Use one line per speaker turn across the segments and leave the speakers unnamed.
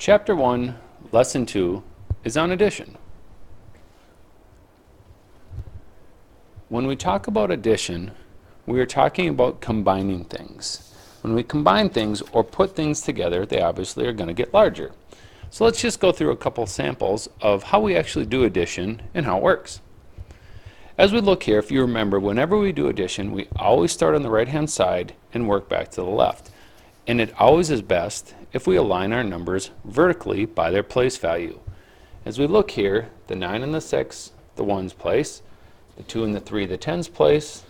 Chapter 1, Lesson 2 is on addition. When we talk about addition, we are talking about combining things. When we combine things or put things together, they obviously are going to get larger. So let's just go through a couple samples of how we actually do addition and how it works. As we look here, if you remember, whenever we do addition, we always start on the right-hand side and work back to the left. And it always is best if we align our numbers vertically by their place value. As we look here, the 9 and the 6, the ones place, the 2 and the 3, the tens place,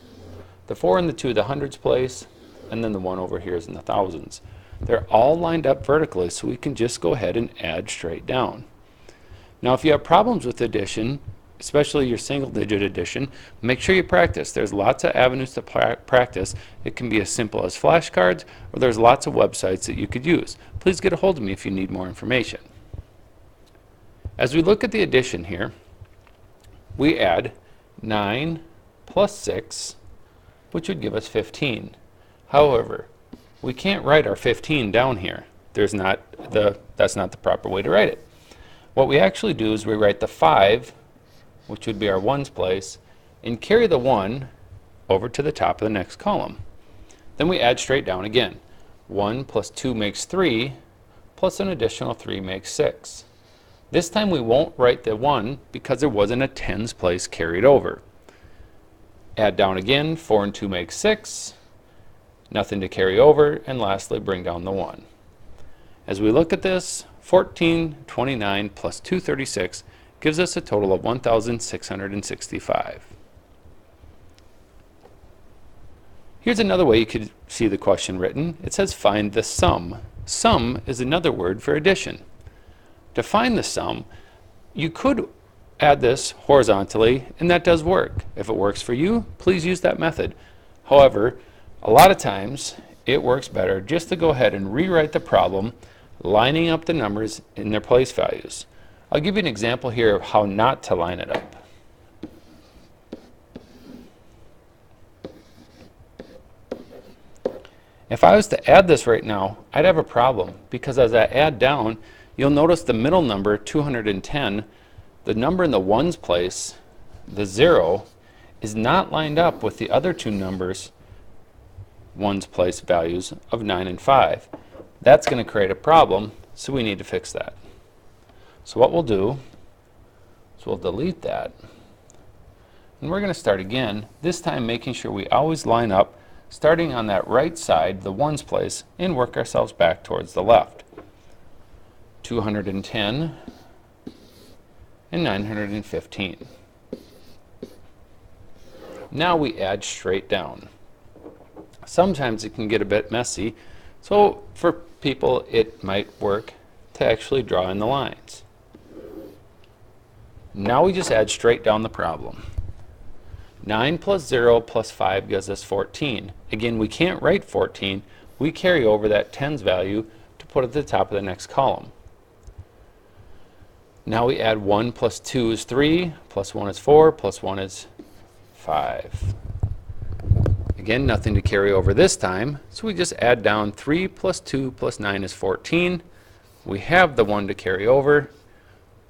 the 4 and the 2, the hundreds place, and then the 1 over here is in the thousands. They're all lined up vertically, so we can just go ahead and add straight down. Now if you have problems with addition, especially your single digit addition, make sure you practice. There's lots of avenues to practice. It can be as simple as flashcards, or there's lots of websites that you could use. Please get a hold of me if you need more information. As we look at the addition here, we add 9 plus 6, which would give us 15. However, we can't write our 15 down here. That's not the proper way to write it. What we actually do is we write the 5, which would be our ones place, and carry the 1 over to the top of the next column. Then we add straight down again. 1 plus 2 makes 3, plus an additional 3 makes 6. This time we won't write the 1 because there wasn't a tens place carried over. Add down again, 4 and 2 make 6, nothing to carry over, and lastly bring down the 1. As we look at this, 1429 plus 236 gives us a total of 1,665. Here's another way you could see the question written. It says find the sum. Sum is another word for addition. To find the sum, you could add this horizontally, and that does work. If it works for you, please use that method. However, a lot of times it works better just to go ahead and rewrite the problem, lining up the numbers in their place values. I'll give you an example here of how not to line it up. If I was to add this right now, I'd have a problem because as I add down, you'll notice the middle number, 210, the number in the ones place, the 0, is not lined up with the other two numbers, ones place values of 9 and 5. That's going to create a problem, so we need to fix that. So what we'll do is we'll delete that, and we're going to start again, this time making sure we always line up, starting on that right side, the ones place, and work ourselves back towards the left. 210 and 915. Now we add straight down. Sometimes it can get a bit messy, so for people it might work to actually draw in the lines. Now we just add straight down the problem. 9 plus 0 plus 5 gives us 14. Again, we can't write 14. We carry over that tens value to put at the top of the next column. Now we add 1 plus 2 is 3, plus 1 is 4, plus 1 is 5. Again, nothing to carry over this time, so we just add down 3 plus 2 plus 9 is 14. We have the 1 to carry over,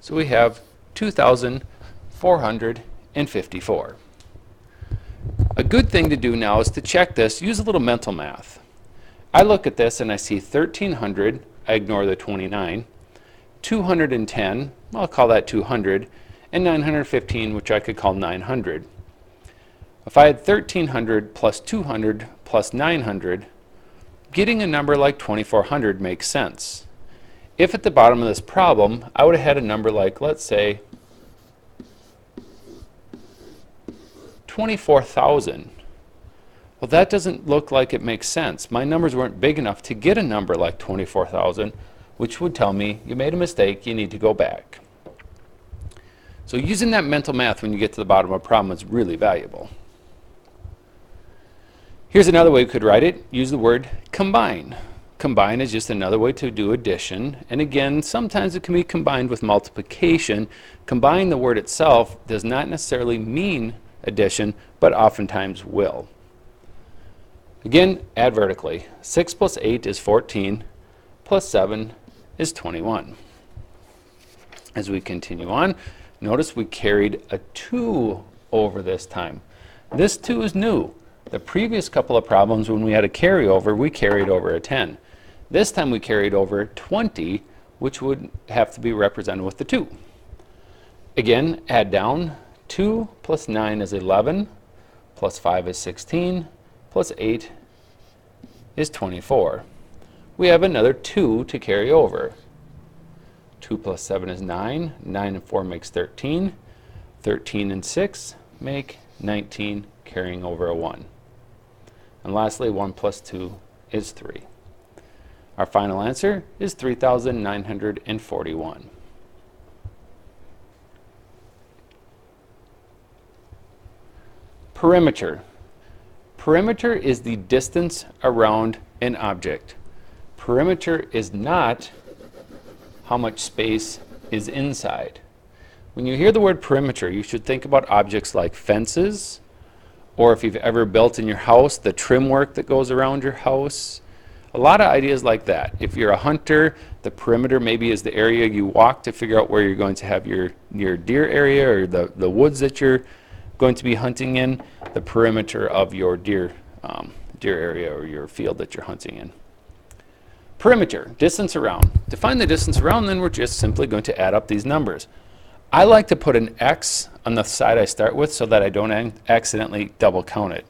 so we have 2,454. A good thing to do now is to check this, use a little mental math. I look at this and I see 1,300, I ignore the 29, 210, I'll call that 200, and 915, which I could call 900. If I had 1,300 plus 200 plus 900, getting a number like 2,400 makes sense. If at the bottom of this problem, I would have had a number like, let's say, 24,000. Well, that doesn't look like it makes sense. My numbers weren't big enough to get a number like 24,000, which would tell me you made a mistake, you need to go back. So using that mental math when you get to the bottom of a problem is really valuable. Here's another way we could write it. Use the word combine. Combine is just another way to do addition, and again, sometimes it can be combined with multiplication. Combine, the word itself, does not necessarily mean addition, but oftentimes will. Again, add vertically. 6 plus 8 is 14, plus 7 is 21. As we continue on, notice we carried a 2 over this time. This 2 is new. The previous couple of problems when we had a carryover, we carried over a 10. This time we carried over 20, which would have to be represented with the 2. Again, add down. 2 plus 9 is 11, plus 5 is 16, plus 8 is 24. We have another 2 to carry over. 2 plus 7 is 9. 9 and 4 makes 13. 13 and 6 make 19, carrying over a 1. And lastly, 1 plus 2 is 3. Our final answer is 3,941. Perimeter. Perimeter is the distance around an object. Perimeter is not how much space is inside. When you hear the word perimeter, you should think about objects like fences, or if you've ever built in your house, the trim work that goes around your house. A lot of ideas like that. If you're a hunter, the perimeter maybe is the area you walk to figure out where you're going to have your deer area, or the woods that you're going to be hunting in, the perimeter of your deer area or your field that you're hunting in. Perimeter, distance around. To find the distance around, then we're just simply going to add up these numbers. I like to put an X on the side I start with so that I don't accidentally double count it.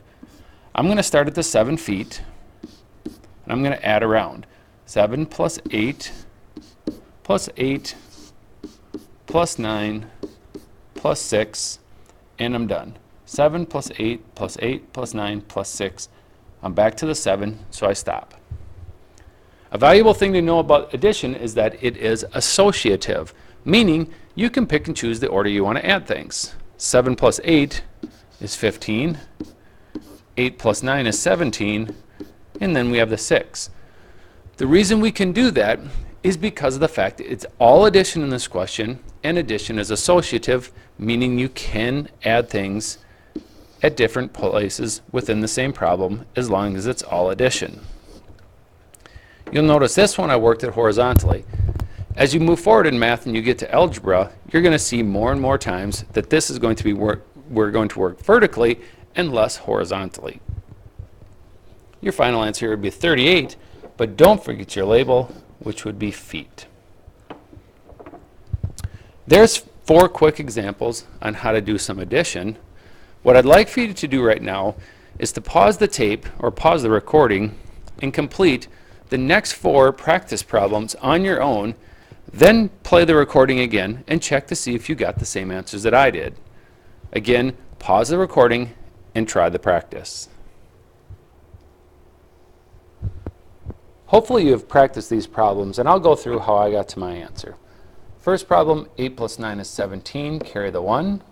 I'm going to start at the 7 feet, and I'm going to add around. 7 plus 8 plus 8 plus 9 plus 6, and I'm done. 7 plus 8 plus 8 plus 9 plus 6. I'm back to the 7, so I stop. A valuable thing to know about addition is that it is associative, meaning you can pick and choose the order you want to add things. 7 plus 8 is 15. 8 plus 9 is 17. And then we have the 6. The reason we can do that is because of the fact that it's all addition in this question, and addition is associative, meaning you can add things at different places within the same problem as long as it's all addition. You'll notice this one I worked it horizontally. As you move forward in math and you get to algebra, you're going to see more and more times that this is going to be we're going to work vertically and less horizontally. Your final answer here would be 38, but don't forget your label, which would be feet. There's 4 quick examples on how to do some addition. What I'd like for you to do right now is to pause the tape or pause the recording and complete the next 4 practice problems on your own, then play the recording again and check to see if you got the same answers that I did. Again, pause the recording and try the practice. Hopefully you have practiced these problems, and I'll go through how I got to my answer. First problem, 8 plus 9 is 17, carry the 1.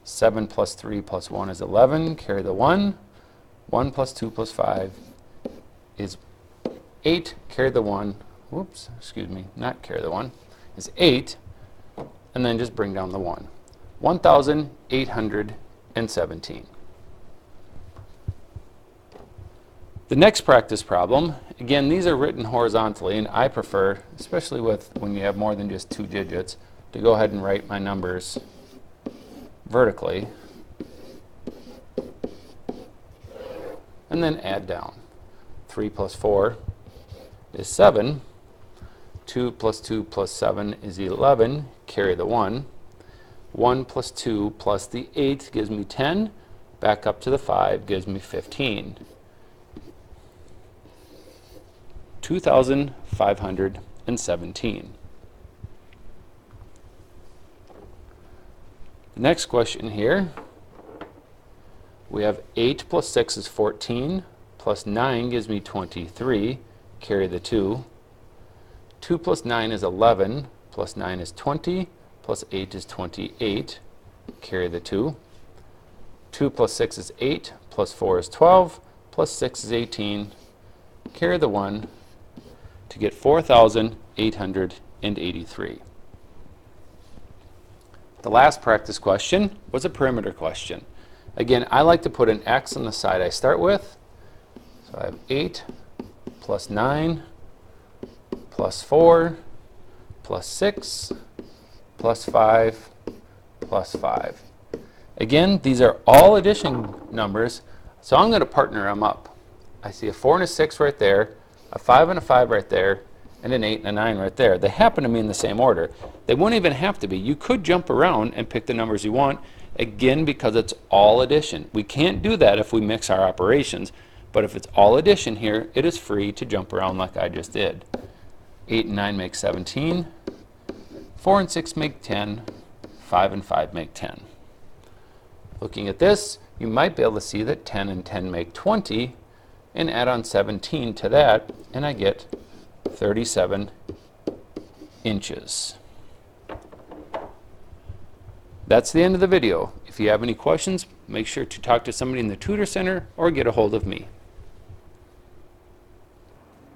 7 plus 3 plus 1 is 11, carry the 1. 1 plus 2 plus 5 is 8, carry the 1. Whoops, excuse me, not carry the 1, is 8, and then just bring down the 1. 1,817. The next practice problem, again, these are written horizontally, and I prefer, especially when you have more than just 2 digits, to go ahead and write my numbers vertically, and then add down. 3 plus 4 is 7. 2 plus 2 plus 7 is 11. Carry the 1. 1 plus 2 plus the 8 gives me 10. Back up to the 5 gives me 15. 2,517. The next question here, we have 8 plus 6 is 14, plus 9 gives me 23, carry the 2. 2 plus 9 is 11, plus 9 is 20, plus 8 is 28, carry the 2. 2 plus 6 is 8, plus 4 is 12, plus 6 is 18, carry the 1, to get 4,883. The last practice question was a perimeter question. Again, I like to put an X on the side I start with. So I have 8 plus 9 plus 4 plus 6 plus 5 plus 5. Again, these are all addition numbers, so I'm going to partner them up. I see a 4 and a 6 right there, a 5 and a 5 right there, and an 8 and a 9 right there. They happen to be in the same order. They wouldn't even have to be. You could jump around and pick the numbers you want, again, because it's all addition. We can't do that if we mix our operations, but if it's all addition here, it is free to jump around like I just did. 8 and 9 make 17, 4 and 6 make 10, 5 and 5 make 10. Looking at this, you might be able to see that 10 and 10 make 20, and add on 17 to that, and I get 37 inches. That's the end of the video. If you have any questions, make sure to talk to somebody in the Tutor Center or get a hold of me.